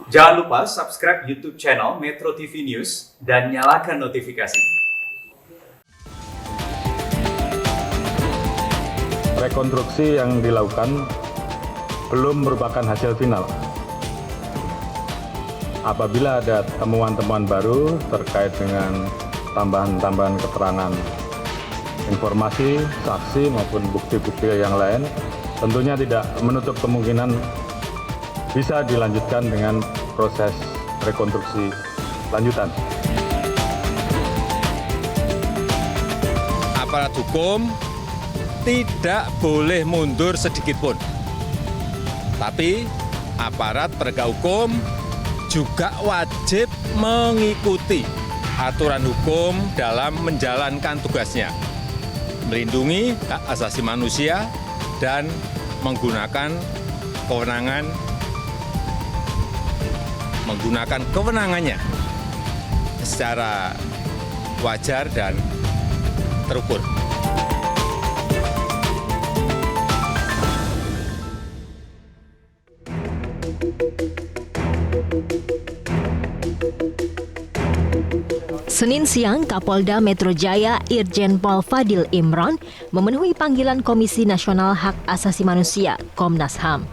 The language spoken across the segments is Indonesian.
Jangan lupa subscribe YouTube channel Metro TV News dan nyalakan notifikasi. Rekonstruksi yang dilakukan belum merupakan hasil final. Apabila ada temuan-temuan baru terkait dengan tambahan-tambahan keterangan, informasi, saksi maupun bukti-bukti yang lain, tentunya tidak menutup kemungkinan bisa dilanjutkan dengan proses rekonstruksi lanjutan. Aparat hukum tidak boleh mundur sedikit pun. Tapi aparat penegak hukum juga wajib mengikuti aturan hukum dalam menjalankan tugasnya, melindungi hak asasi manusia dan menggunakan kewenangannya secara wajar dan terukur. Senin siang, Kapolda Metro Jaya Irjen Pol Fadil Imron memenuhi panggilan Komisi Nasional Hak Asasi Manusia (Komnas HAM).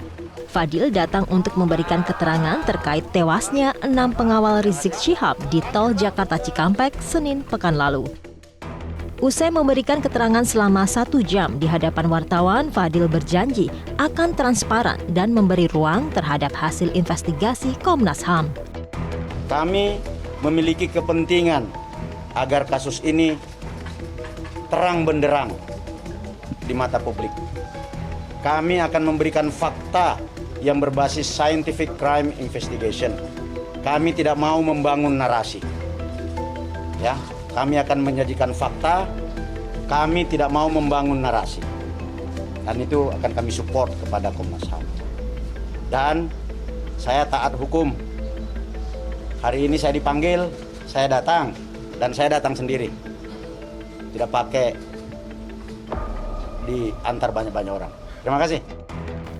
Fadil datang untuk memberikan keterangan terkait tewasnya 6 pengawal Rizik Syihab di Tol Jakarta Cikampek Senin pekan lalu. Usai memberikan keterangan selama 1 jam di hadapan wartawan, Fadil berjanji akan transparan dan memberi ruang terhadap hasil investigasi Komnas HAM. Kami memiliki kepentingan agar kasus ini terang benderang di mata publik. Kami akan memberikan fakta yang berbasis scientific crime investigation. Kami tidak mau membangun narasi. Ya, kami akan menyajikan fakta. Kami tidak mau membangun narasi. Dan itu akan kami support kepada Komnas HAM. Dan saya taat hukum. Hari ini saya dipanggil, saya datang, dan saya datang sendiri. Tidak pakai diantar banyak-banyak orang. Terima kasih.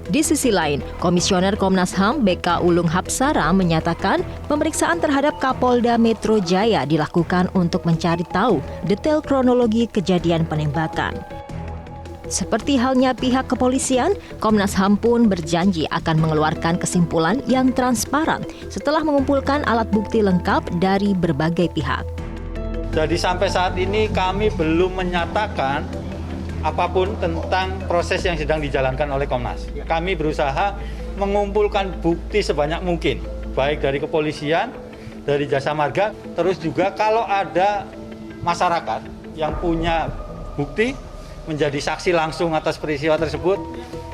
Di sisi lain, Komisioner Komnas HAM BK Ulung Hapsara menyatakan pemeriksaan terhadap Kapolda Metro Jaya dilakukan untuk mencari tahu detail kronologi kejadian penembakan. Seperti halnya pihak kepolisian, Komnas HAM pun berjanji akan mengeluarkan kesimpulan yang transparan setelah mengumpulkan alat bukti lengkap dari berbagai pihak. Jadi sampai saat ini kami belum menyatakan apapun tentang proses yang sedang dijalankan oleh Komnas. Kami berusaha mengumpulkan bukti sebanyak mungkin, baik dari kepolisian, dari Jasa Marga, terus juga kalau ada masyarakat yang punya bukti menjadi saksi langsung atas peristiwa tersebut,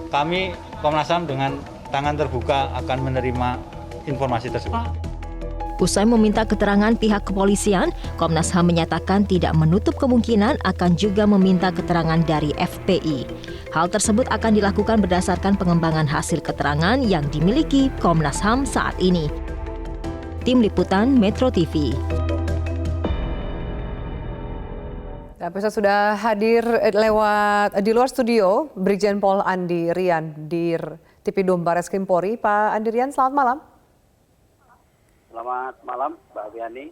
kami Komnas HAM dengan tangan terbuka akan menerima informasi tersebut. Usai meminta keterangan pihak kepolisian, Komnas HAM menyatakan tidak menutup kemungkinan akan juga meminta keterangan dari FPI. Hal tersebut akan dilakukan berdasarkan pengembangan hasil keterangan yang dimiliki Komnas HAM saat ini. Tim Liputan Metro TV. Pemirsa sudah hadir lewat di luar studio Brigjen Pol Andi Rian Dir Tipidum Barreskrim Polri. Pak Andi Rian, selamat malam. Selamat malam, Mbak Aviani.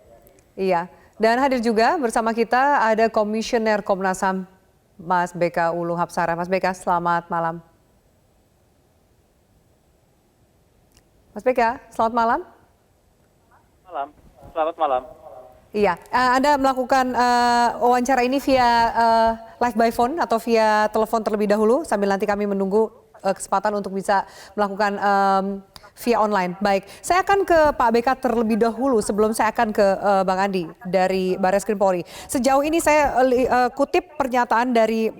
Iya, dan hadir juga bersama kita ada Komisioner Komnas HAM, Mas BK Ulung Hapsara. Mas BK, selamat malam. Mas BK, selamat malam. Selamat malam. Iya, Anda melakukan wawancara ini via live by phone atau via telepon terlebih dahulu sambil nanti kami menunggu kesempatan untuk bisa melakukan via online. Baik, saya akan ke Pak BK terlebih dahulu sebelum saya akan ke Bang Andi dari Barreskrim Polri. Sejauh ini saya kutip pernyataan dari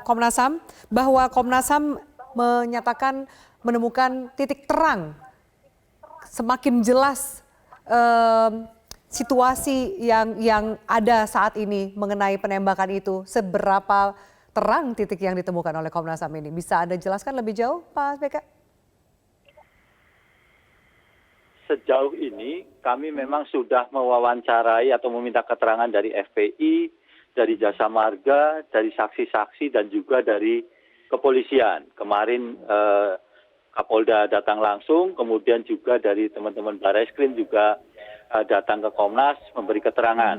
Komnas HAM bahwa Komnas HAM menyatakan menemukan titik terang, semakin jelas situasi yang ada saat ini mengenai penembakan itu. Seberapa terang titik yang ditemukan oleh Komnas HAM ini? Bisa Anda jelaskan lebih jauh, Pak BK? Sejauh ini kami memang sudah mewawancarai atau meminta keterangan dari FPI, dari Jasa Marga, dari saksi-saksi dan juga dari kepolisian. Kemarin Kapolda datang langsung, kemudian juga dari teman-teman Barreskrim juga datang ke Komnas memberi keterangan.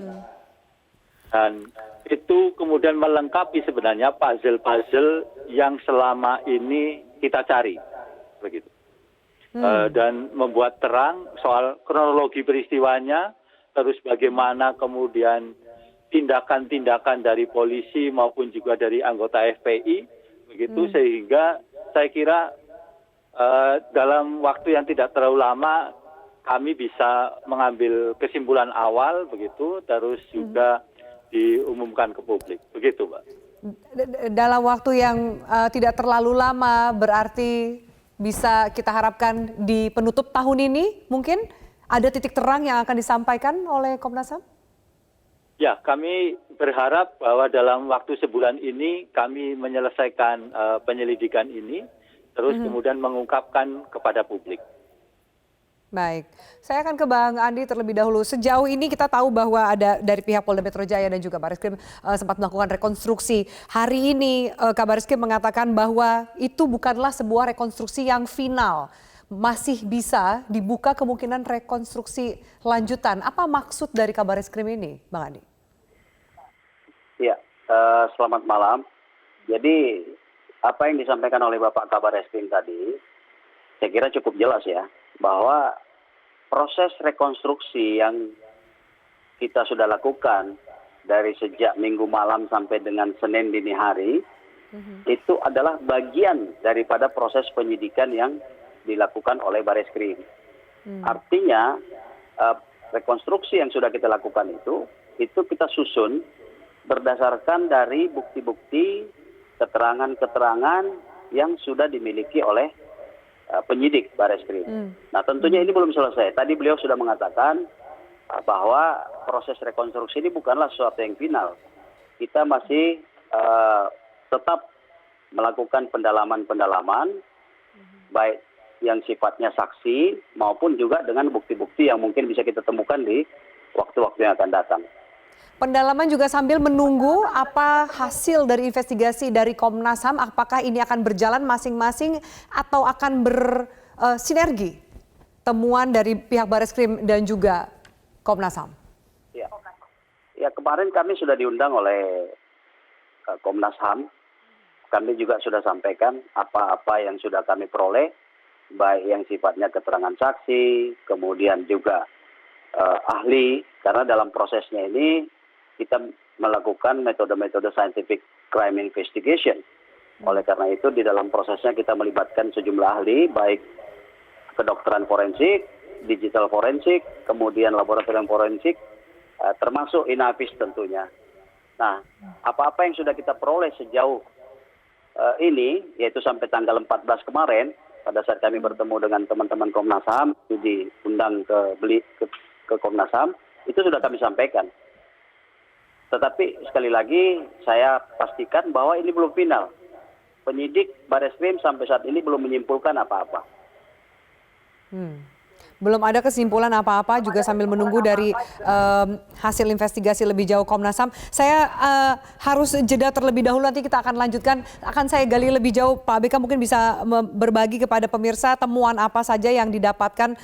Dan itu kemudian melengkapi sebenarnya puzzle-puzzle yang selama ini kita cari, begitu. Dan membuat terang soal kronologi peristiwanya, terus bagaimana kemudian tindakan-tindakan dari polisi maupun juga dari anggota FPI, begitu, sehingga saya kira dalam waktu yang tidak terlalu lama kami bisa mengambil kesimpulan awal, begitu, terus juga diumumkan ke publik, begitu, Mbak. Dalam waktu yang tidak terlalu lama, berarti bisa kita harapkan di penutup tahun ini mungkin ada titik terang yang akan disampaikan oleh Komnas HAM? Ya, kami berharap bahwa dalam waktu sebulan ini kami menyelesaikan penyelidikan ini, terus kemudian mengungkapkan kepada publik. Baik, saya akan ke Bang Andi terlebih dahulu. Sejauh ini kita tahu bahwa ada dari pihak Polda Metro Jaya dan juga Barreskrim sempat melakukan rekonstruksi. Hari ini Kabarreskrim mengatakan bahwa itu bukanlah sebuah rekonstruksi yang final. Masih bisa dibuka kemungkinan rekonstruksi lanjutan. Apa maksud dari Kabarreskrim ini, Bang Andi? Ya, selamat malam. Jadi apa yang disampaikan oleh Bapak Kabarreskrim tadi, saya kira cukup jelas ya, bahwa proses rekonstruksi yang kita sudah lakukan dari sejak Minggu malam sampai dengan Senin dini hari, itu adalah bagian daripada proses penyidikan yang dilakukan oleh Barreskrim. Artinya rekonstruksi yang sudah kita lakukan itu kita susun berdasarkan dari bukti-bukti, keterangan-keterangan yang sudah dimiliki oleh penyidik Barreskrim. Nah, tentunya ini belum selesai. Tadi beliau sudah mengatakan bahwa proses rekonstruksi ini bukanlah sesuatu yang final. Kita masih tetap melakukan pendalaman-pendalaman, baik yang sifatnya saksi maupun juga dengan bukti-bukti yang mungkin bisa kita temukan di waktu-waktu yang akan datang. Pendalaman juga sambil menunggu apa hasil dari investigasi dari Komnas HAM, apakah ini akan berjalan masing-masing atau akan bersinergi temuan dari pihak Barreskrim dan juga Komnas HAM? Ya, kemarin kami sudah diundang oleh Komnas HAM. Kami juga sudah sampaikan apa-apa yang sudah kami peroleh, baik yang sifatnya keterangan saksi, kemudian juga ahli, karena dalam prosesnya ini kita melakukan metode-metode scientific crime investigation. Oleh karena itu di dalam prosesnya kita melibatkan sejumlah ahli, baik kedokteran forensik, digital forensik, kemudian laboratorium forensik, termasuk Inavis tentunya. Nah, apa-apa yang sudah kita peroleh sejauh ini, yaitu sampai tanggal 14 kemarin, pada saat kami bertemu dengan teman-teman Komnas HAM, diundang ke Komnas HAM, itu sudah kami sampaikan. Tetapi sekali lagi saya pastikan bahwa ini belum final. Penyidik Barreskrim sampai saat ini belum menyimpulkan apa-apa. Belum ada kesimpulan apa-apa, juga sambil menunggu dari hasil investigasi lebih jauh Komnas HAM. Saya harus jeda terlebih dahulu, nanti kita akan lanjutkan. Akan saya gali lebih jauh, Pak BK mungkin bisa berbagi kepada pemirsa temuan apa saja yang didapatkan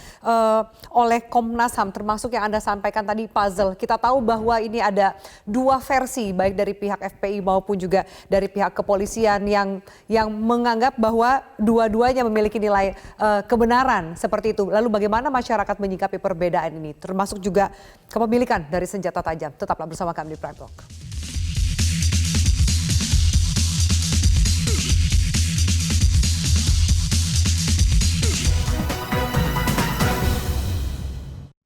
oleh Komnas HAM, termasuk yang Anda sampaikan tadi puzzle. Kita tahu bahwa ini ada dua versi, baik dari pihak FPI maupun juga dari pihak kepolisian yang menganggap bahwa dua-duanya memiliki nilai kebenaran seperti itu. Lalu bagaimana masyarakat menyikapi perbedaan ini, termasuk juga kepemilikan dari senjata tajam. Tetaplah bersama kami di Prime Talk.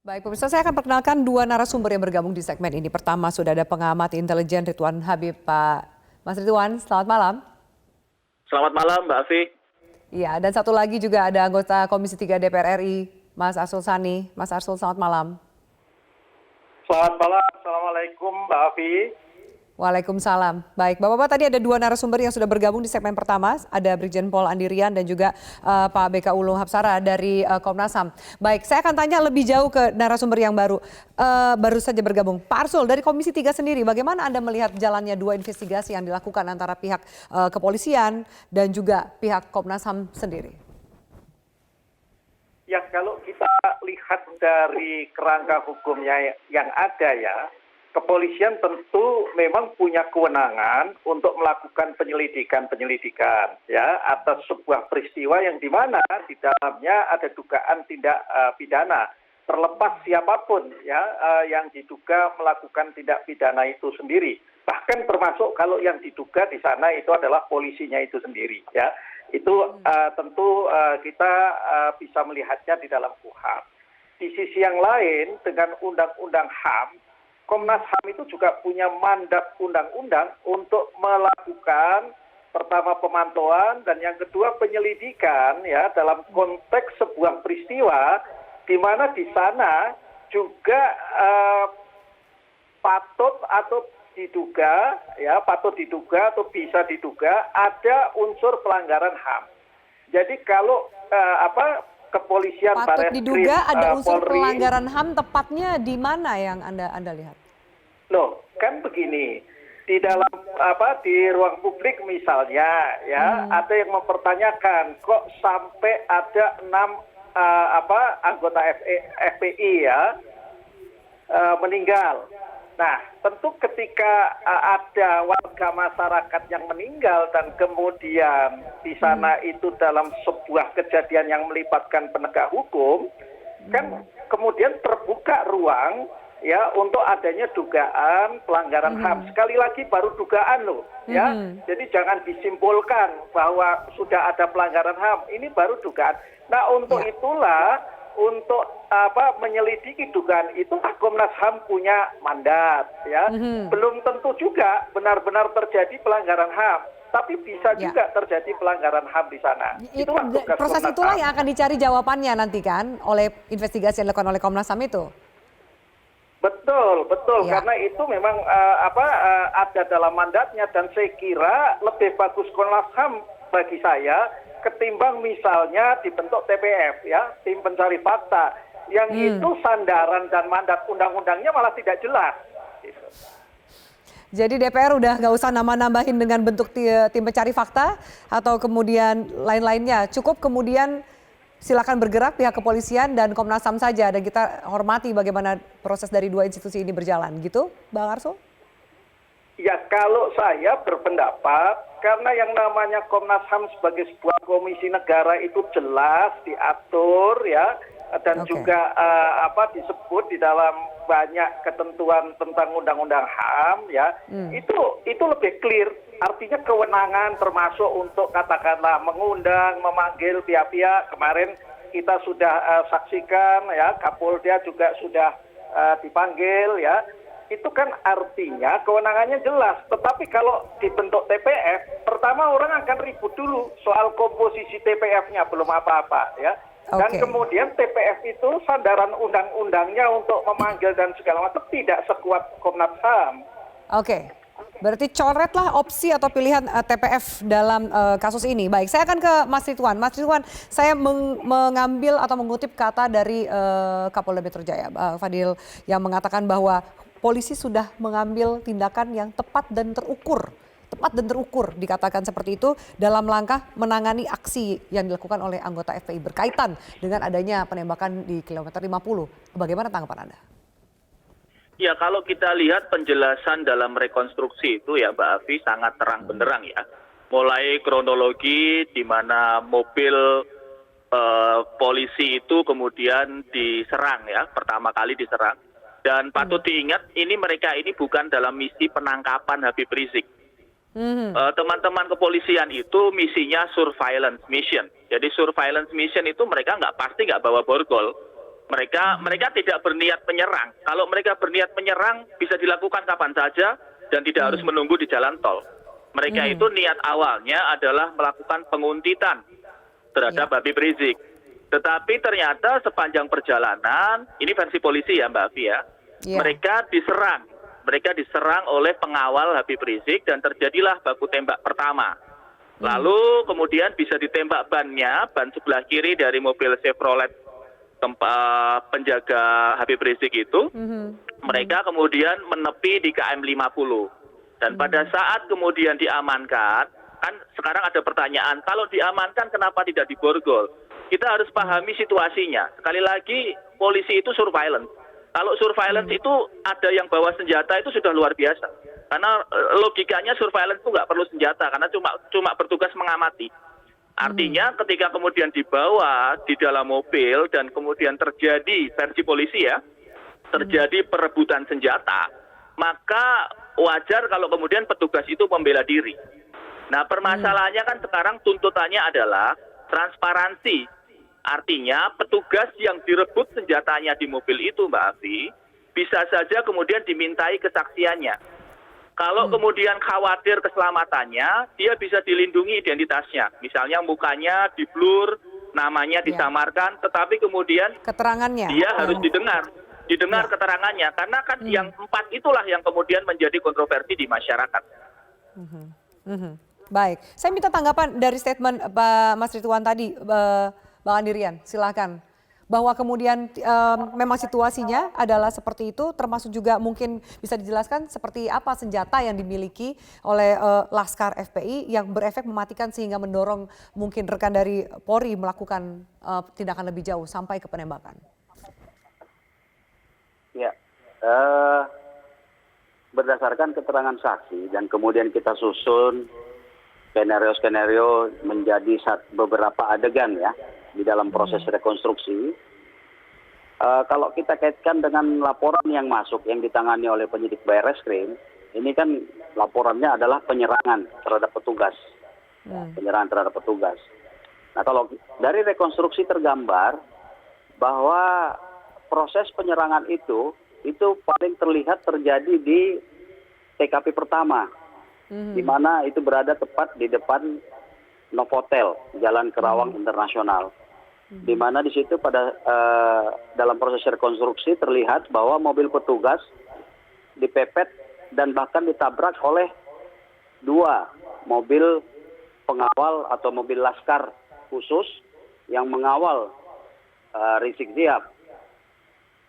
Baik pemirsa, saya akan perkenalkan dua narasumber yang bergabung di segmen ini. Pertama sudah ada pengamat intelijen Ridwan Habib. Pak Mas Ridwan, selamat malam. Selamat malam Mbak Afi. Iya, dan satu lagi juga ada anggota Komisi 3 DPR RI, Mas Arsul Sani. Mas Arsul, selamat malam. Selamat malam, Assalamualaikum Mbak Afi. Waalaikumsalam. Baik, Bapak-Bapak, tadi ada dua narasumber yang sudah bergabung di segmen pertama. Ada Brigjen Pol Andirian dan juga Pak BK Ulung Hapsara dari Komnas HAM. Baik, saya akan tanya lebih jauh ke narasumber yang baru saja bergabung. Pak Arsul, dari Komisi 3 sendiri, bagaimana Anda melihat jalannya dua investigasi yang dilakukan antara pihak kepolisian dan juga pihak Komnas HAM sendiri? Ya kalau kita lihat dari kerangka hukumnya yang ada ya, kepolisian tentu memang punya kewenangan untuk melakukan penyelidikan ya atas sebuah peristiwa yang di mana di dalamnya ada dugaan tindak pidana. Terlepas siapapun ya yang diduga melakukan tindak pidana itu sendiri. Bahkan termasuk kalau yang diduga di sana itu adalah polisinya itu sendiri ya. Itu tentu kita bisa melihatnya di dalam KUHAP. Di sisi yang lain dengan Undang-Undang HAM, Komnas HAM itu juga punya mandat undang-undang untuk melakukan pertama pemantauan dan yang kedua penyelidikan ya dalam konteks sebuah peristiwa di mana di sana juga patut diduga atau bisa diduga ada unsur pelanggaran HAM. Jadi kalau kepolisian patut diduga ada unsur Polri, pelanggaran HAM, tepatnya di mana yang Anda lihat? Loh, kan begini, di dalam di ruang publik misalnya ya ada yang mempertanyakan kok sampai ada 6 anggota FPI ya meninggal. Nah, tentu ketika ada warga masyarakat yang meninggal dan kemudian di sana itu dalam sebuah kejadian yang melibatkan penegak hukum, kan kemudian terbuka ruang ya untuk adanya dugaan pelanggaran HAM. Sekali lagi baru dugaan loh ya. Jadi jangan disimpulkan bahwa sudah ada pelanggaran HAM. Ini baru dugaan. Nah, untuk itulah untuk menyelidiki dugaan itu Komnas HAM punya mandat ya. Belum tentu juga benar-benar terjadi pelanggaran HAM, tapi bisa juga terjadi pelanggaran HAM di sana. Itulah tugas proses Komnas itulah HAM. yang akan dicari jawabannya nanti kan oleh investigasi yang dilakukan oleh Komnas HAM itu. Betul, karena itu memang ada dalam mandatnya dan saya kira lebih bagus Komnas HAM bagi saya ketimbang misalnya dibentuk TPF ya, tim pencari fakta yang itu sandaran dan mandat undang-undangnya malah tidak jelas. Gitu. Jadi DPR udah nggak usah nambahin dengan bentuk tim pencari fakta atau kemudian lain-lainnya, cukup kemudian silakan bergerak pihak kepolisian dan Komnas HAM saja dan kita hormati bagaimana proses dari dua institusi ini berjalan, gitu, Bang Arsul? Ya kalau saya berpendapat karena yang namanya Komnas HAM sebagai sebuah komisi negara itu jelas diatur ya dan juga disebut di dalam banyak ketentuan tentang undang-undang HAM ya. Itu lebih clear, artinya kewenangan termasuk untuk katakanlah mengundang, memanggil pihak-pihak. Kemarin kita sudah saksikan ya Kapolda juga sudah dipanggil ya. Itu kan artinya kewenangannya jelas. Tetapi kalau dibentuk TPF, pertama orang akan ribut dulu soal komposisi TPF-nya, belum apa-apa ya. Dan kemudian TPF itu sandaran undang-undangnya untuk memanggil dan segala macam tidak sekuat Komnas HAM. Berarti coretlah opsi atau pilihan TPF dalam kasus ini. Baik, saya akan ke Mas Ridwan. Mas Ridwan, saya mengambil atau mengutip kata dari Kapolda Metro Jaya, Fadil, yang mengatakan bahwa polisi sudah mengambil tindakan yang tepat dan terukur. Tepat dan terukur dikatakan seperti itu dalam langkah menangani aksi yang dilakukan oleh anggota FPI berkaitan dengan adanya penembakan di kilometer 50. Bagaimana tanggapan Anda? Ya kalau kita lihat penjelasan dalam rekonstruksi itu ya Mbak Afi sangat terang benderang ya. Mulai kronologi di mana mobil polisi itu kemudian diserang ya, pertama kali diserang. Dan patut diingat mereka ini bukan dalam misi penangkapan Habib Rizik. Teman-teman kepolisian itu misinya surveillance mission. Jadi surveillance mission itu mereka pasti nggak bawa borgol. Mereka tidak berniat menyerang. Kalau mereka berniat menyerang bisa dilakukan kapan saja dan tidak harus menunggu di jalan tol. Mereka itu niat awalnya adalah melakukan penguntitan terhadap Habib Rizik. Tetapi ternyata sepanjang perjalanan, ini versi polisi ya Mbak Afi ya, mereka diserang oleh pengawal Habib Rizik dan terjadilah baku tembak pertama. Lalu kemudian bisa ditembak ban sebelah kiri dari mobil Chevrolet tempat penjaga Habib Rizik itu. Mereka kemudian menepi di KM 50. Dan pada saat kemudian diamankan, kan sekarang ada pertanyaan, kalau diamankan kenapa tidak diborgol? Kita harus pahami situasinya. Sekali lagi, polisi itu surveillance. Kalau surveillance itu ada yang bawa senjata itu sudah luar biasa. Karena logikanya surveillance itu nggak perlu senjata, karena cuma bertugas mengamati. Artinya ketika kemudian dibawa di dalam mobil dan kemudian terjadi versi polisi ya, terjadi perebutan senjata, maka wajar kalau kemudian petugas itu membela diri. Nah, permasalahannya kan sekarang tuntutannya adalah transparansi. Artinya petugas yang direbut senjatanya di mobil itu, Mbak Afi, bisa saja kemudian dimintai kesaksiannya. Kalau kemudian khawatir keselamatannya, dia bisa dilindungi identitasnya. Misalnya mukanya diblur, namanya disamarkan, tetapi kemudian keterangannya dia harus didengar keterangannya. Karena kan yang 4 itulah yang kemudian menjadi kontroversi di masyarakat. Baik, saya minta tanggapan dari statement Pak Mas Ridwan tadi, Bang Andirian, silakan. Bahwa kemudian memang situasinya adalah seperti itu, termasuk juga mungkin bisa dijelaskan seperti apa senjata yang dimiliki oleh Laskar FPI yang berefek mematikan sehingga mendorong mungkin rekan dari Polri melakukan tindakan lebih jauh sampai ke penembakan. Ya, berdasarkan keterangan saksi dan kemudian kita susun skenario-skenario menjadi beberapa adegan ya di dalam proses rekonstruksi. Kalau kita kaitkan dengan laporan yang masuk yang ditangani oleh penyidik Barreskrim, ini kan laporannya adalah penyerangan terhadap petugas. Penyerangan terhadap petugas. Nah, kalau dari rekonstruksi tergambar bahwa proses penyerangan itu paling terlihat terjadi di TKP pertama, di mana itu berada tepat di depan Novotel, Jalan Kerawang Internasional. Di mana di situ pada dalam proses rekonstruksi terlihat bahwa mobil petugas dipepet dan bahkan ditabrak oleh 2 mobil pengawal atau mobil laskar khusus yang mengawal Rizik Sihab.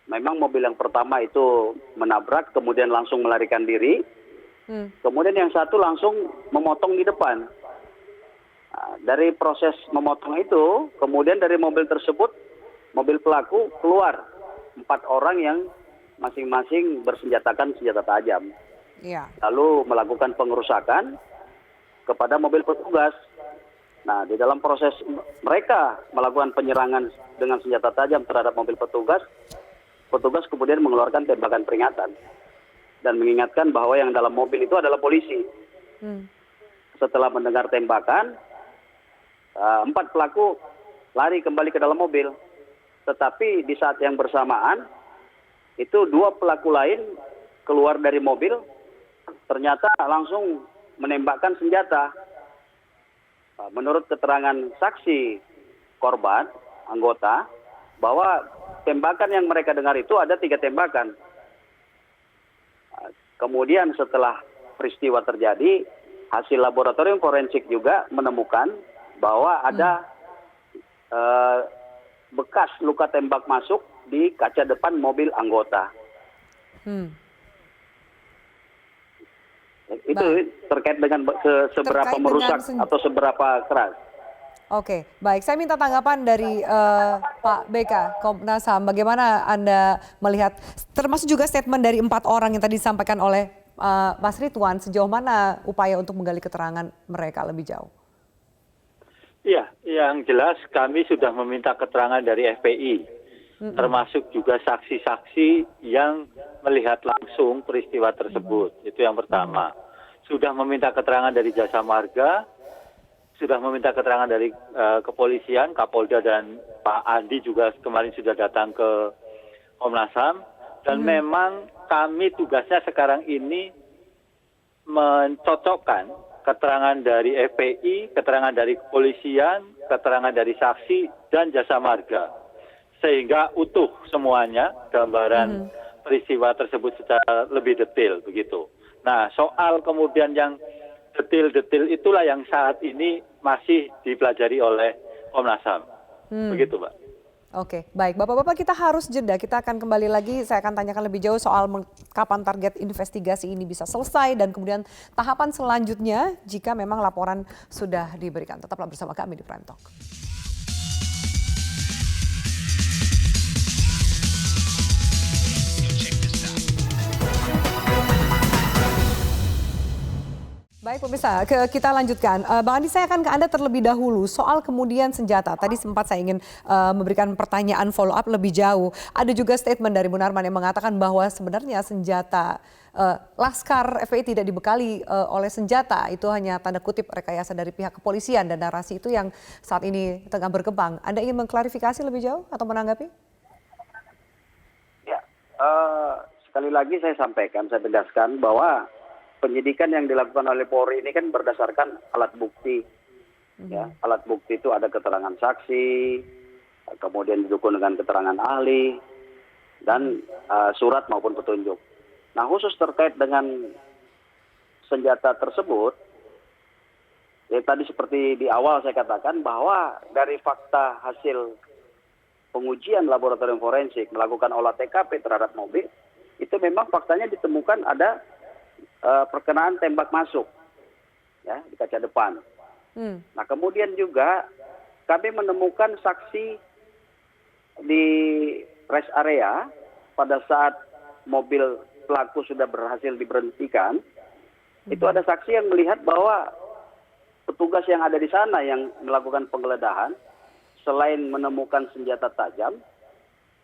Memang mobil yang pertama itu menabrak kemudian langsung melarikan diri. Kemudian yang satu langsung memotong di depan. Dari proses memotong itu, kemudian dari mobil tersebut, mobil pelaku keluar 4 orang yang masing-masing bersenjatakan senjata tajam. Lalu melakukan pengerusakan kepada mobil petugas. Nah, di dalam proses mereka melakukan penyerangan dengan senjata tajam terhadap mobil petugas, petugas kemudian mengeluarkan tembakan peringatan dan mengingatkan bahwa yang dalam mobil itu adalah polisi. Setelah mendengar tembakan, 4 pelaku lari kembali ke dalam mobil. Tetapi di saat yang bersamaan, itu 2 pelaku lain keluar dari mobil, ternyata langsung menembakkan senjata. Menurut keterangan saksi korban, anggota, bahwa tembakan yang mereka dengar itu ada 3 tembakan. Kemudian setelah peristiwa terjadi, hasil laboratorium forensik juga menemukan bahwa ada bekas luka tembak masuk di kaca depan mobil anggota. Itu terkait dengan seberapa merusak atau seberapa keras. Oke, baik. Saya minta tanggapan dari Pak BK, Komnas HAM. Bagaimana Anda melihat, termasuk juga statement dari 4 orang yang tadi disampaikan oleh Mas Ridwan, sejauh mana upaya untuk menggali keterangan mereka lebih jauh? Iya, yang jelas kami sudah meminta keterangan dari FPI, termasuk juga saksi-saksi yang melihat langsung peristiwa tersebut. Itu yang pertama. Sudah meminta keterangan dari Jasa Marga, sudah meminta keterangan dari kepolisian, Kapolda dan Pak Andi juga kemarin sudah datang ke Komnas HAM. Dan memang kami tugasnya sekarang ini mencocokkan keterangan dari FPI, keterangan dari kepolisian, keterangan dari saksi, dan Jasa Marga. Sehingga utuh semuanya gambaran peristiwa tersebut secara lebih detail begitu. Nah, soal kemudian yang detail-detail itulah yang saat ini masih dipelajari oleh Komnas HAM. Begitu, Mbak. Oke, baik. Bapak-bapak, kita harus jeda. Kita akan kembali lagi. Saya akan tanyakan lebih jauh soal kapan target investigasi ini bisa selesai dan kemudian tahapan selanjutnya jika memang laporan sudah diberikan. Tetaplah bersama kami di Prime Talk. Baik pemirsa, kita lanjutkan. Bang Andi, saya akan ke Anda terlebih dahulu soal kemudian senjata. Tadi sempat saya ingin memberikan pertanyaan follow up lebih jauh. Ada juga statement dari Munarman yang mengatakan bahwa sebenarnya senjata Laskar FPI tidak dibekali oleh senjata. Itu hanya tanda kutip rekayasa dari pihak kepolisian dan narasi itu yang saat ini tengah berkembang. Anda ingin mengklarifikasi lebih jauh atau menanggapi? Ya, sekali lagi saya sampaikan, saya tegaskan bahwa penyidikan yang dilakukan oleh Polri ini kan berdasarkan alat bukti. Ya, alat bukti itu ada keterangan saksi, kemudian didukung dengan keterangan ahli, dan surat maupun petunjuk. Nah, khusus terkait dengan senjata tersebut, ya tadi seperti di awal saya katakan bahwa dari fakta hasil pengujian laboratorium forensik melakukan olah TKP terhadap mobil, itu memang faktanya ditemukan ada perkenaan tembak masuk ya di kaca depan. Nah, kemudian juga kami menemukan saksi di rest area pada saat mobil pelaku sudah berhasil diberhentikan. Itu ada saksi yang melihat bahwa petugas yang ada di sana yang melakukan penggeledahan selain menemukan senjata tajam,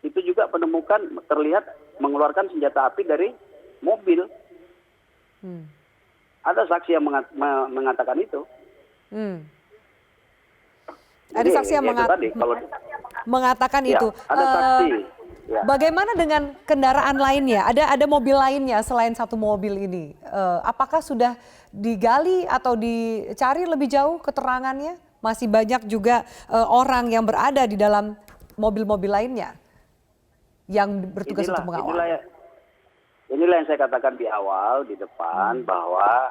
itu juga menemukan terlihat mengeluarkan senjata api dari mobil. Ada saksi yang mengatakan itu. Ada saksi yang mengatakan ya, itu. Ada saksi. Ya. Bagaimana dengan kendaraan lainnya? Ada mobil lainnya selain satu mobil ini. Apakah sudah digali atau dicari lebih jauh keterangannya? Masih banyak juga orang yang berada di dalam mobil-mobil lainnya yang bertugas untuk mengawal. Inilah yang saya katakan di awal, di depan, bahwa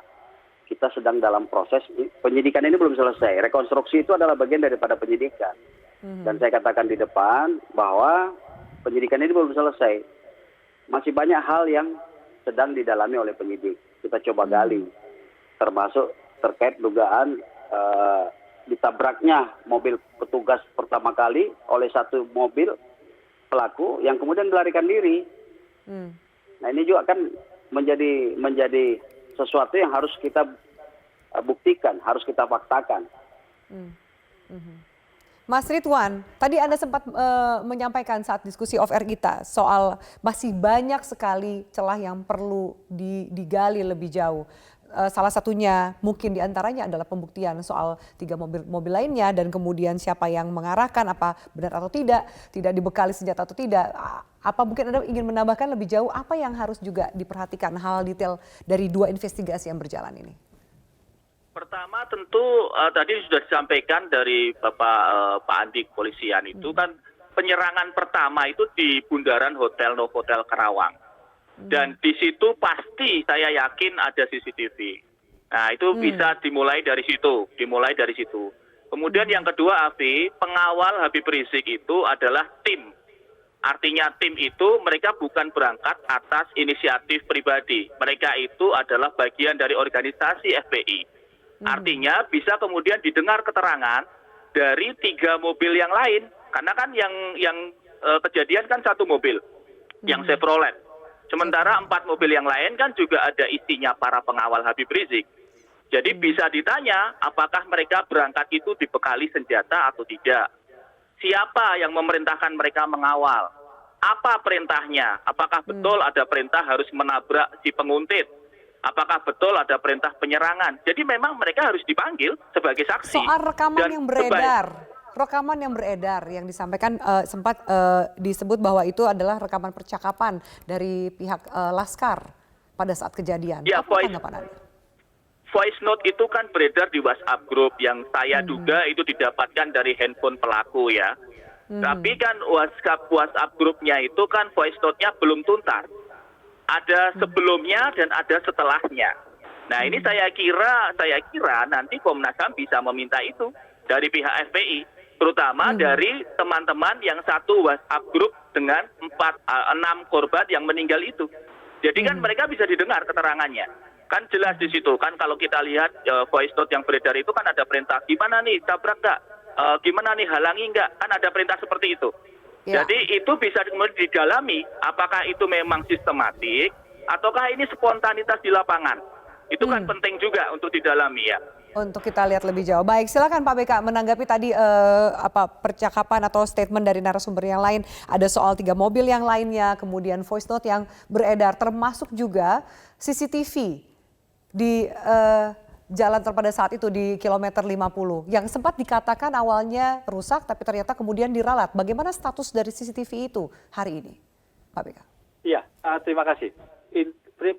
kita sedang dalam proses penyidikan ini belum selesai. Rekonstruksi itu adalah bagian daripada penyidikan. Dan saya katakan di depan bahwa penyidikan ini belum selesai. Masih banyak hal yang sedang didalami oleh penyidik. Kita coba gali. Termasuk terkait dugaan ditabraknya mobil petugas pertama kali oleh satu mobil pelaku yang kemudian melarikan diri. Nah, ini juga kan menjadi sesuatu yang harus kita buktikan, harus kita faktakan. Mas Ridwan, tadi Anda sempat menyampaikan saat diskusi off-air kita soal masih banyak sekali celah yang perlu digali lebih jauh. Salah satunya mungkin diantaranya adalah pembuktian soal 3 mobil lainnya dan kemudian siapa yang mengarahkan, apa benar atau tidak dibekali senjata atau tidak. Apa mungkin Anda ingin menambahkan lebih jauh apa yang harus juga diperhatikan hal detail dari 2 investigasi yang berjalan ini? Pertama tentu tadi sudah disampaikan dari Pak Andi kepolisian itu kan penyerangan pertama itu di bundaran Hotel Novotel Karawang. Dan di situ pasti saya yakin ada CCTV. Nah, itu bisa dimulai dari situ, Kemudian yang kedua, Afi, pengawal Habib Rizik itu adalah tim. Artinya tim itu mereka bukan berangkat atas inisiatif pribadi. Mereka itu adalah bagian dari organisasi FPI. Artinya bisa kemudian didengar keterangan dari 3 mobil yang lain. Karena kan yang kejadian kan 1 mobil, yang Chevrolet. Sementara 4 mobil yang lain kan juga ada isinya para pengawal Habib Rizik. Jadi bisa ditanya apakah mereka berangkat itu dibekali senjata atau tidak. Siapa yang memerintahkan mereka mengawal? Apa perintahnya? Apakah betul ada perintah harus menabrak si penguntit? Apakah betul ada perintah penyerangan? Jadi memang mereka harus dipanggil sebagai saksi. Soal rekaman yang beredar yang disampaikan sempat disebut bahwa itu adalah rekaman percakapan dari pihak Laskar pada saat kejadian. Ya, voice note itu kan beredar di WhatsApp group yang saya duga itu didapatkan dari handphone pelaku ya. Tapi kan WhatsApp grupnya itu kan voice note-nya belum tuntas. Ada sebelumnya dan ada setelahnya. Nah, ini saya kira nanti Komnas HAM bisa meminta itu dari pihak FPI, terutama dari teman-teman yang satu WhatsApp grup dengan 6 korban yang meninggal itu. Jadi kan mereka bisa didengar keterangannya. Kan jelas di situ kan kalau kita lihat voice note yang beredar itu kan ada perintah gimana nih tabrak nggak, gimana nih halangi nggak, kan ada perintah seperti itu. Ya. Jadi itu bisa kemudian didalami apakah itu memang sistematik ataukah ini spontanitas di lapangan. Itu kan penting juga untuk didalami ya. Untuk kita lihat lebih jauh. Baik, silakan Pak BK menanggapi tadi percakapan atau statement dari narasumber yang lain. Ada soal 3 mobil yang lainnya, kemudian voice note yang beredar, termasuk juga CCTV di jalan tol pada saat itu di kilometer 50 yang sempat dikatakan awalnya rusak tapi ternyata kemudian diralat. Bagaimana status dari CCTV itu hari ini, Pak BK? Iya, terima kasih.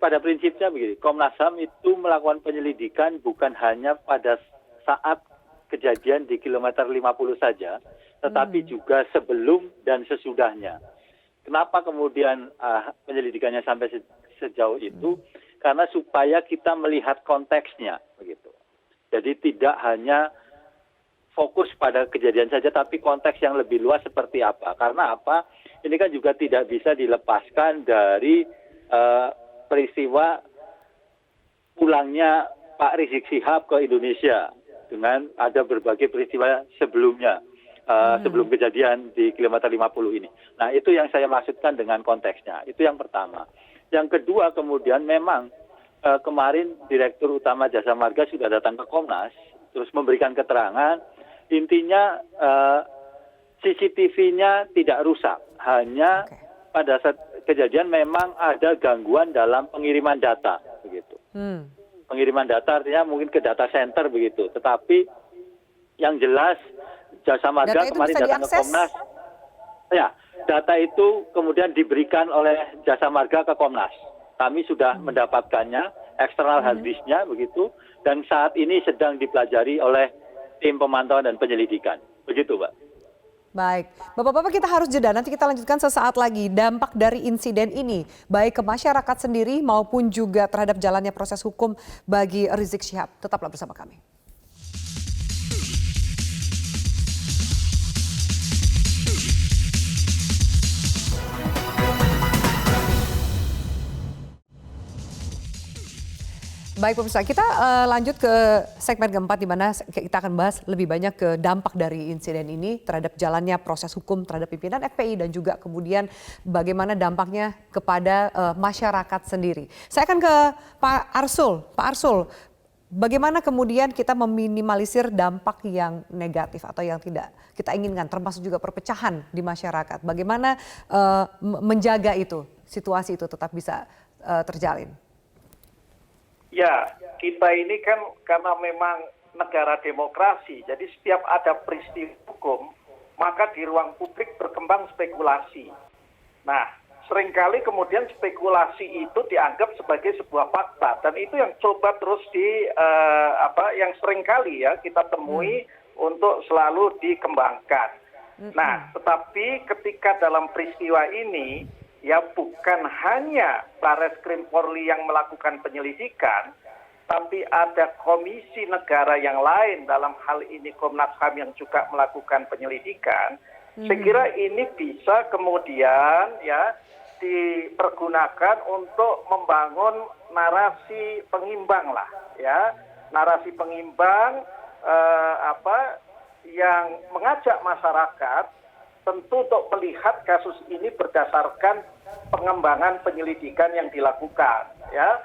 Pada prinsipnya begini, Komnas HAM itu melakukan penyelidikan bukan hanya pada saat kejadian di kilometer 50 saja, tetapi juga sebelum dan sesudahnya. Kenapa kemudian penyelidikannya sampai sejauh itu? Karena supaya kita melihat konteksnya, begitu. Jadi tidak hanya fokus pada kejadian saja, tapi konteks yang lebih luas seperti apa. Karena apa? Ini kan juga tidak bisa dilepaskan dari peristiwa pulangnya Pak Rizik Syihab ke Indonesia dengan ada berbagai peristiwa sebelumnya, sebelum kejadian di kilometer 50 ini. Nah, itu yang saya maksudkan dengan konteksnya. Itu yang pertama. Yang kedua, kemudian memang kemarin Direktur Utama Jasa Marga sudah datang ke Komnas, terus memberikan keterangan, intinya CCTV-nya tidak rusak, hanya pada saat kejadian memang ada gangguan dalam pengiriman data, begitu. Pengiriman data artinya mungkin ke data center begitu. Tetapi yang jelas Jasa Marga kemarin datang ke Komnas. Ya, data itu kemudian diberikan oleh Jasa Marga ke Komnas. Kami sudah mendapatkannya, eksternal hard disk-nya begitu, dan saat ini sedang dipelajari oleh tim pemantauan dan penyelidikan. Begitu, Pak. Baik, Bapak-Bapak kita harus jeda, nanti kita lanjutkan sesaat lagi dampak dari insiden ini, baik ke masyarakat sendiri maupun juga terhadap jalannya proses hukum bagi Rizik Syihab. Tetaplah bersama kami. Baik pemirsa, kita lanjut ke segmen keempat di mana kita akan bahas lebih banyak ke dampak dari insiden ini terhadap jalannya proses hukum terhadap pimpinan FPI dan juga kemudian bagaimana dampaknya kepada masyarakat sendiri. Saya akan ke Pak Arsul. Pak Arsul, bagaimana kemudian kita meminimalisir dampak yang negatif atau yang tidak kita inginkan, termasuk juga perpecahan di masyarakat. Bagaimana menjaga itu, situasi itu tetap bisa terjalin? Ya, kita ini kan karena memang negara demokrasi, jadi setiap ada peristiwa hukum, maka di ruang publik berkembang spekulasi. Nah, seringkali kemudian spekulasi itu dianggap sebagai sebuah fakta, dan itu yang coba terus yang seringkali ya kita temui untuk selalu dikembangkan. Nah, tetapi ketika dalam peristiwa ini, ya bukan hanya Barreskrim Polri yang melakukan penyelidikan, tapi ada komisi negara yang lain, dalam hal ini Komnas HAM yang juga melakukan penyelidikan. Saya kira ini bisa kemudian ya dipergunakan untuk membangun narasi pengimbang lah, ya narasi pengimbang yang mengajak masyarakat tentu untuk melihat kasus ini berdasarkan pengembangan penyelidikan yang dilakukan, ya,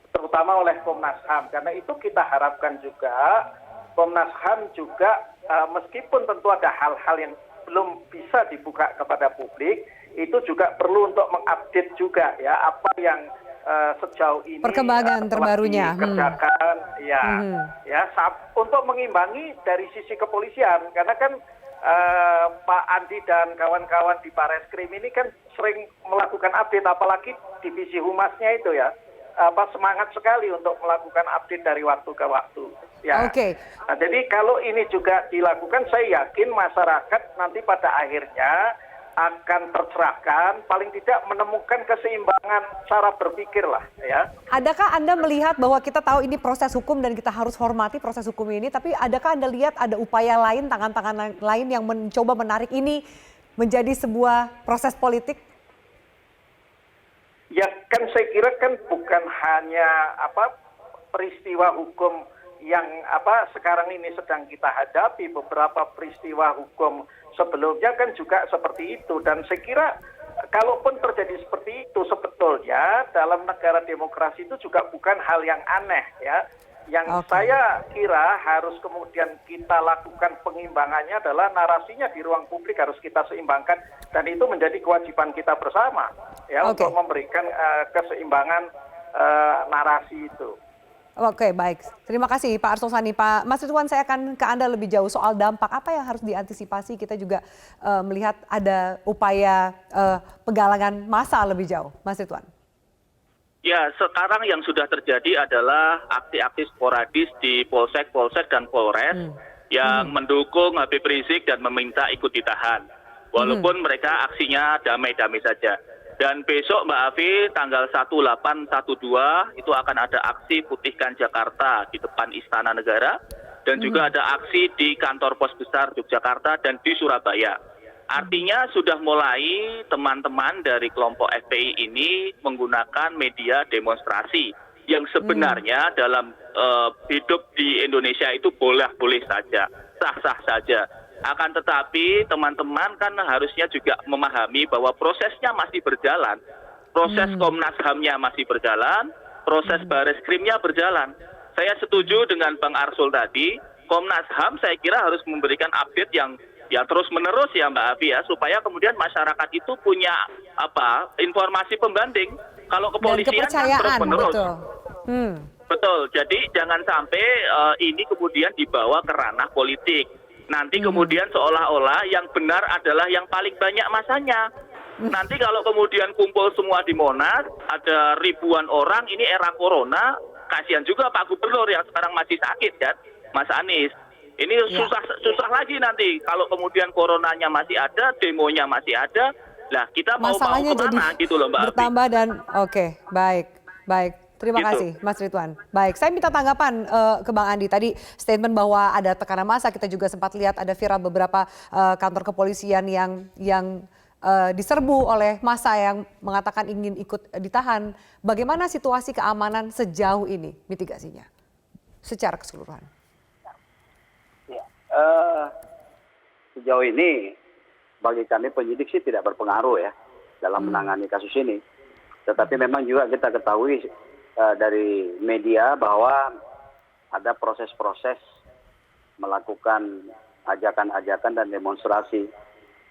terutama oleh Komnas HAM. Karena itu kita harapkan juga Komnas HAM juga meskipun tentu ada hal-hal yang belum bisa dibuka kepada publik, itu juga perlu untuk mengupdate juga ya apa yang sejauh ini perkembangan terbarunya dikerjakan, untuk mengimbangi dari sisi kepolisian, karena kan Pak Andi dan kawan-kawan di Barreskrim ini kan sering melakukan update, apalagi divisi humasnya itu ya, semangat sekali untuk melakukan update dari waktu ke waktu. Ya. Nah, jadi kalau ini juga dilakukan, saya yakin masyarakat nanti pada akhirnya akan tercerahkan, paling tidak menemukan keseimbangan cara berpikir lah, ya. Adakah Anda melihat bahwa kita tahu ini proses hukum dan kita harus hormati proses hukum ini, tapi adakah Anda lihat ada upaya lain, tangan-tangan lain yang mencoba menarik ini menjadi sebuah proses politik? Ya kan saya kira kan bukan hanya peristiwa hukum yang sekarang ini sedang kita hadapi, beberapa peristiwa hukum sebelumnya kan juga seperti itu, dan saya kira kalaupun terjadi seperti itu sebetulnya dalam negara demokrasi itu juga bukan hal yang aneh ya. Yang saya kira harus kemudian kita lakukan pengimbangannya adalah narasinya di ruang publik harus kita seimbangkan, dan itu menjadi kewajiban kita bersama ya untuk memberikan keseimbangan narasi itu. Oke, baik. Terima kasih Pak Arsul Sani. Pak Mas Ridwan, saya akan ke Anda lebih jauh soal dampak apa yang harus diantisipasi. Kita juga melihat ada upaya penggalangan massa lebih jauh. Mas Ridwan. Ya, sekarang yang sudah terjadi adalah aksi-aksi sporadis di Polsek dan Polres yang mendukung Habib Rizik dan meminta ikut ditahan. Walaupun mereka aksinya damai-damai saja. Dan besok Mbak Afi tanggal 1812 itu akan ada aksi Putihkan Jakarta di depan Istana Negara. Dan juga ada aksi di kantor pos besar Yogyakarta dan di Surabaya. Artinya sudah mulai teman-teman dari kelompok FPI ini menggunakan media demonstrasi yang sebenarnya dalam hidup di Indonesia itu boleh-boleh saja, sah-sah saja. Akan tetapi teman-teman kan harusnya juga memahami bahwa prosesnya masih berjalan, proses Komnas HAM-nya masih berjalan, proses Bareskrimnya berjalan. Saya setuju dengan Bang Arsul tadi, Komnas HAM saya kira harus memberikan update yang terus menerus ya Mbak Afi ya, supaya kemudian masyarakat itu punya informasi pembanding. Kalau kepolisian kan terus menerus. Betul. Jadi jangan sampai ini kemudian dibawa ke ranah politik. Nanti kemudian seolah-olah yang benar adalah yang paling banyak masanya. Nanti kalau kemudian kumpul semua di Monas, ada ribuan orang, ini era corona, kasihan juga Pak Gubernur yang sekarang masih sakit kan, Mas Anies. Ini susah lagi nanti kalau kemudian coronanya masih ada, demonya masih ada. Lah kita mau kemana gitu loh Mbak. Bertambah dan baik. Terima kasih Mas Ridwan. Baik, saya minta tanggapan ke Bang Andi. Tadi statement bahwa ada tekanan massa, kita juga sempat lihat ada viral beberapa kantor kepolisian yang diserbu oleh massa yang mengatakan ingin ikut ditahan. Bagaimana situasi keamanan sejauh ini, mitigasinya secara keseluruhan? Sejauh ini bagi kami penyidik sih tidak berpengaruh ya dalam menangani kasus ini. Tetapi memang juga kita ketahui dari media bahwa ada proses-proses melakukan ajakan-ajakan dan demonstrasi.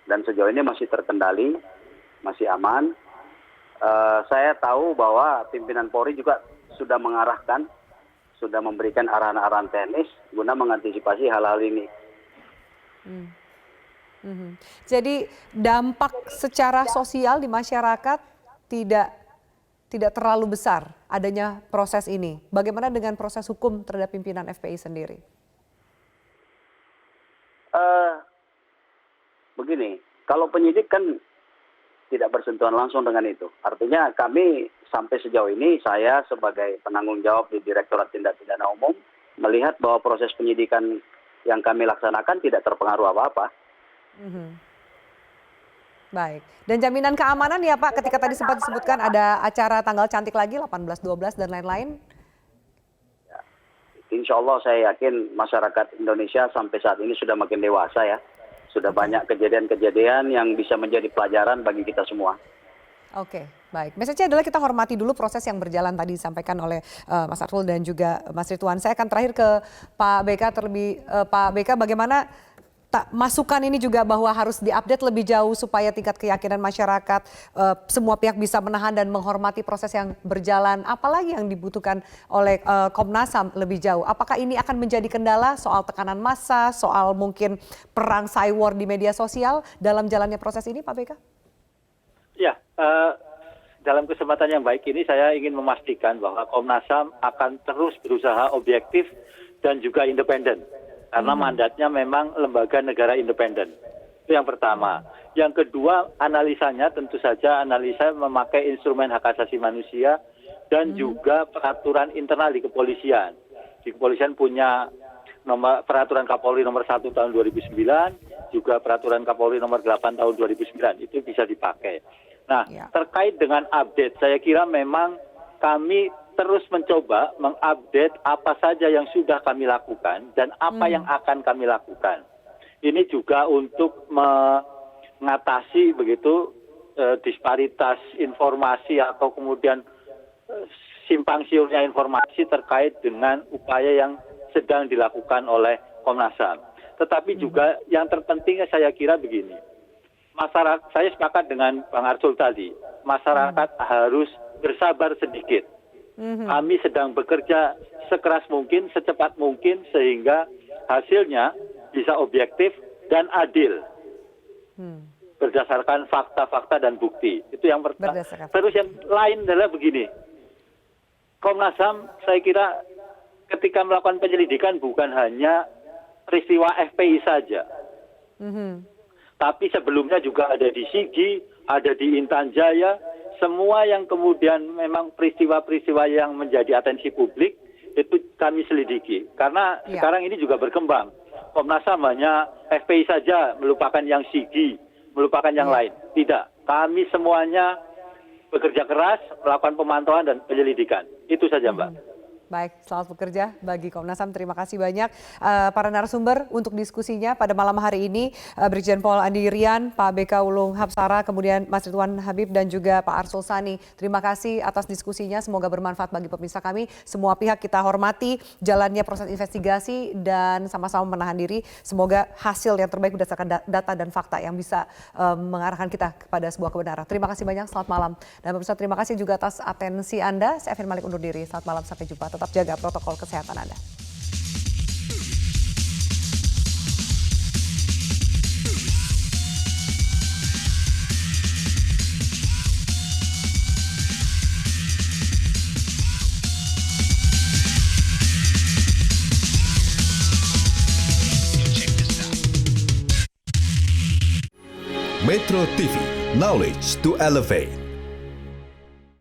Dan sejauh ini masih terkendali, masih aman. Saya tahu bahwa pimpinan Polri juga sudah mengarahkan, sudah memberikan arahan-arahan teknis guna mengantisipasi hal-hal ini. Jadi dampak secara sosial di masyarakat tidak terlalu besar adanya proses ini. Bagaimana dengan proses hukum terhadap pimpinan FPI sendiri? Begini, kalau penyidik kan tidak bersentuhan langsung dengan itu. Artinya kami sampai sejauh ini, saya sebagai penanggung jawab di Direktorat Tindak Pidana Umum melihat bahwa proses penyidikan yang kami laksanakan tidak terpengaruh apa-apa. Baik. Dan jaminan keamanan ya Pak, ketika tadi sempat disebutkan ada acara tanggal cantik lagi 18, 12 dan lain-lain. Ya, insya Allah saya yakin masyarakat Indonesia sampai saat ini sudah makin dewasa ya. Sudah banyak kejadian-kejadian yang bisa menjadi pelajaran bagi kita semua. Oke, baik. Message-nya adalah kita hormati dulu proses yang berjalan tadi disampaikan oleh Mas Arsul dan juga Mas Ridwan. Saya akan terakhir ke Pak BK Pak BK, bagaimana masukan ini juga bahwa harus diupdate lebih jauh supaya tingkat keyakinan masyarakat, semua pihak bisa menahan dan menghormati proses yang berjalan. Apalagi yang dibutuhkan oleh Komnas HAM lebih jauh. Apakah ini akan menjadi kendala soal tekanan massa, soal mungkin perang cyber di media sosial dalam jalannya proses ini Pak BK? Ya, dalam kesempatan yang baik ini saya ingin memastikan bahwa Komnas HAM akan terus berusaha objektif dan juga independen. Karena mandatnya memang lembaga negara independen. Itu yang pertama. Yang kedua, analisanya tentu saja analisa memakai instrumen hak asasi manusia dan juga peraturan internal di kepolisian. Di kepolisian punya peraturan Kapolri nomor 1 tahun 2009, juga peraturan Kapolri nomor 8 tahun 2009. Itu bisa dipakai. Nah, terkait dengan update, saya kira memang kami terus mencoba mengupdate apa saja yang sudah kami lakukan dan apa yang akan kami lakukan. Ini juga untuk mengatasi begitu disparitas informasi atau kemudian simpang siurnya informasi terkait dengan upaya yang sedang dilakukan oleh Komnas HAM. Tetapi juga yang terpenting saya kira begini, masyarakat, saya sepakat dengan Bang Arsul tadi, masyarakat harus bersabar sedikit. Kami sedang bekerja sekeras mungkin, secepat mungkin, sehingga hasilnya bisa objektif dan adil. Berdasarkan fakta-fakta dan bukti. Itu yang pertama. Terus yang lain adalah begini, Komnas HAM saya kira ketika melakukan penyelidikan bukan hanya peristiwa FPI saja. Tapi sebelumnya juga ada di Sigi, ada di Intan Jaya, semua yang kemudian memang peristiwa-peristiwa yang menjadi atensi publik itu kami selidiki. Karena sekarang ini juga berkembang. Komnas HAM hanya FPI saja, melupakan yang Sigi, melupakan yang lain. Tidak, kami semuanya bekerja keras, melakukan pemantauan dan penyelidikan. Itu saja, Mbak. Baik, selamat bekerja bagi Komnas HAM. Terima kasih banyak para narasumber untuk diskusinya pada malam hari ini. Brigjen Pol Andi Rian, Pak BK Ulung Hapsara, kemudian Mas Ridwan Habib dan juga Pak Arsul Sani. Terima kasih atas diskusinya. Semoga bermanfaat bagi pemirsa kami. Semua pihak kita hormati jalannya proses investigasi dan sama-sama menahan diri. Semoga hasil yang terbaik berdasarkan data dan fakta yang bisa mengarahkan kita kepada sebuah kebenaran. Terima kasih banyak. Selamat malam. Dan pemirsa, terima kasih juga atas atensi Anda. Saya Evan Malik undur diri. Selamat malam, sampai jumpa. Tetap jaga protokol kesehatan Anda. Metro TV, knowledge to elevate.